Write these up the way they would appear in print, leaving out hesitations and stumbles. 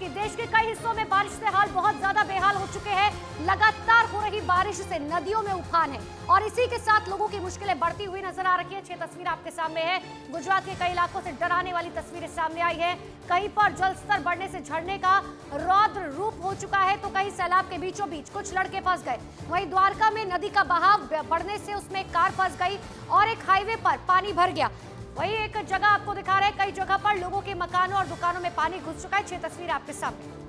की। देश के कई हिस्सों में बारिश से हाल बहुत ज्यादा बेहाल हो चुके हैं। लगातार हो रही बारिश से नदियों में उफान है और इसी के साथ लोगों की मुश्किलें बढ़ती हुई नजर आ रही है। 6 तस्वीर आपके सामने है। गुजरात के कई इलाकों से डराने वाली तस्वीरें सामने आई है। कहीं पर जल स्तर बढ़ने से झरने का रौद्र रूप हो चुका है तो कहीं सैलाब के बीचों बीच कुछ लड़के फंस गए। वहीं द्वारका में नदी का बहाव बढ़ने से उसमें एक कार फंस गई और एक हाईवे पर पानी भर गया। वही एक जगह आपको दिखा रहे हैं, कई जगह पर लोगों के मकानों और दुकानों में पानी घुस चुका है। 6 तस्वीर आपके सामने।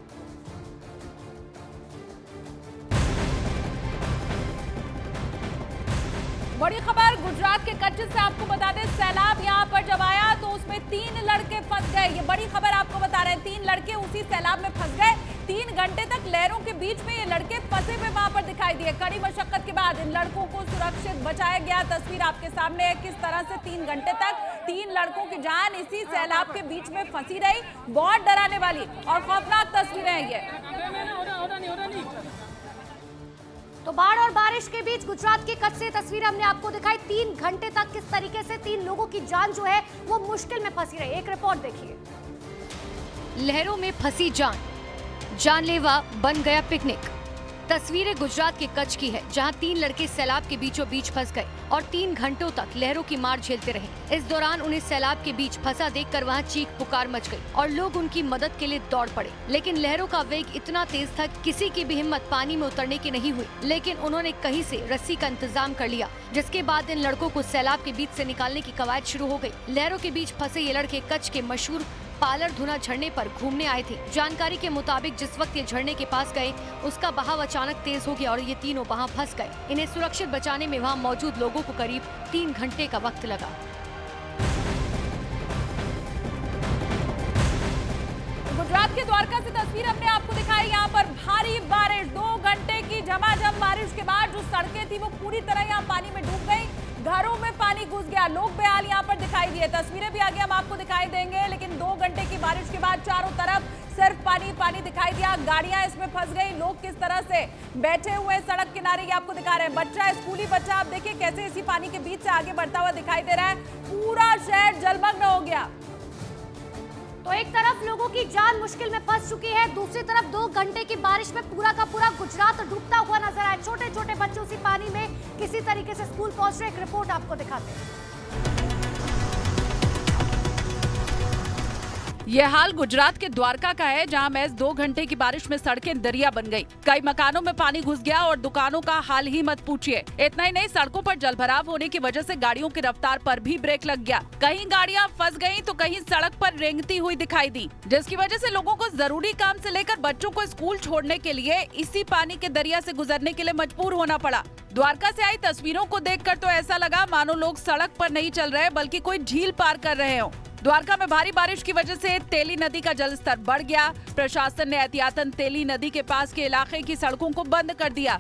बड़ी खबर गुजरात के कच्छ से आपको बता दें, सैलाब यहां पर जब आया तो उसमें 3 लड़के फंस गए। ये बड़ी खबर आपको बता रहे हैं, 3 लड़के उसी सैलाब में फंस गए। 3 घंटे तक लहरों के बीच में ये लड़के फंसे हुए वहां पर दिखाई दिए। कड़ी मशक्कत के बाद इन लड़कों को सुरक्षित बचाया गया। तस्वीर आपके सामने है, किस तरह से 3 घंटे तक 3 लड़कों की जान इसी सैलाब के बीच में फंसी रही। बहुत डराने वाली और खौफनाक तस्वीरें हैं ये। तो बाढ़ और बारिश के बीच गुजरात के कच्छ से तस्वीर हमने आपको दिखाई। 3 घंटे तक किस तरीके से 3 लोगों की जान जो है वो मुश्किल में फंसी रही। एक रिपोर्ट देखिए। लहरों में फंसी जान, जानलेवा बन गया पिकनिक। तस्वीरें गुजरात के कच्छ की है, जहां 3 लड़के सैलाब के बीचों बीच फंस गए और 3 घंटों तक लहरों की मार झेलते रहे। इस दौरान उन्हें सैलाब के बीच फंसा देखकर वहां चीख पुकार मच गई और लोग उनकी मदद के लिए दौड़ पड़े। लेकिन लहरों का वेग इतना तेज था कि किसी की भी हिम्मत पानी में उतरने की नहीं हुई। लेकिन उन्होंने कहीं से रस्सी का इंतजाम कर लिया, जिसके बाद इन लड़कों को सैलाब के बीच से निकालने की कवायद शुरू हो गई। लहरों के बीच फंसे ये लड़के कच्छ के मशहूर पालर धुना झरने पर घूमने आए थे। जानकारी के मुताबिक जिस वक्त ये झरने के पास गए, उसका बहाव अचानक तेज हो गया और ये तीनों वहां फंस गए। इन्हें सुरक्षित बचाने में वहां मौजूद लोगों को करीब 3 घंटे का वक्त लगा। गुजरात के द्वारका से तस्वीर हमने आपको दिखाई। यहाँ पर भारी बारिश, 2 घंटे की झमाझम बारिश के बाद जो सड़कें थी वो पूरी तरह यहाँ पानी में डूब गई। घरों में पानी घुस गया, लोग बेहाल यहाँ पर दिखाई दिए। तस्वीरें भी आगे हम आपको दिखाई देंगे। लेकिन 2 घंटे की बारिश के बाद चारों तरफ सिर्फ पानी पानी दिखाई दिया। गाड़ियां इसमें फंस गई, लोग किस तरह से बैठे हुए सड़क किनारे, ये आपको दिखा रहे हैं। बच्चा, स्कूली बच्चा, आप देखिए कैसे इसी पानी के बीच से आगे बढ़ता हुआ दिखाई दे रहा है। पूरा शहर जलमग्न हो गया। तो एक तरफ लोगों की जान मुश्किल में फंस चुकी है, दूसरी तरफ 2 घंटे की बारिश में पूरा का पूरा गुजरात डूबता हुआ नजर आया। छोटे छोटे बच्चे उसी पानी में किसी तरीके से स्कूल पहुंच रहे। एक रिपोर्ट आपको दिखाते हैं। ये हाल गुजरात के द्वारका का है, जहां महज 2 घंटे की बारिश में सड़कें दरिया बन गई। कई मकानों में पानी घुस गया और दुकानों का हाल ही मत पूछिए। इतना ही नहीं, सड़कों पर जलभराव होने की वजह से गाड़ियों की रफ्तार पर भी ब्रेक लग गया। कहीं गाड़ियां फंस गईं तो कहीं सड़क पर रेंगती हुई दिखाई दी, जिसकी वजह से लोगों को जरूरी काम से लेकर बच्चों को स्कूल छोड़ने के लिए इसी पानी के दरिया से गुजरने के लिए मजबूर होना पड़ा। द्वारका से आई तस्वीरों को देखकर तो ऐसा लगा मानो लोग सड़क पर नहीं चल रहे बल्कि कोई झील पार कर रहे हो। द्वारका में भारी बारिश की वजह से तेली नदी का जलस्तर बढ़ गया। प्रशासन ने एहतियातन तेली नदी के पास के इलाके की सड़कों को बंद कर दिया।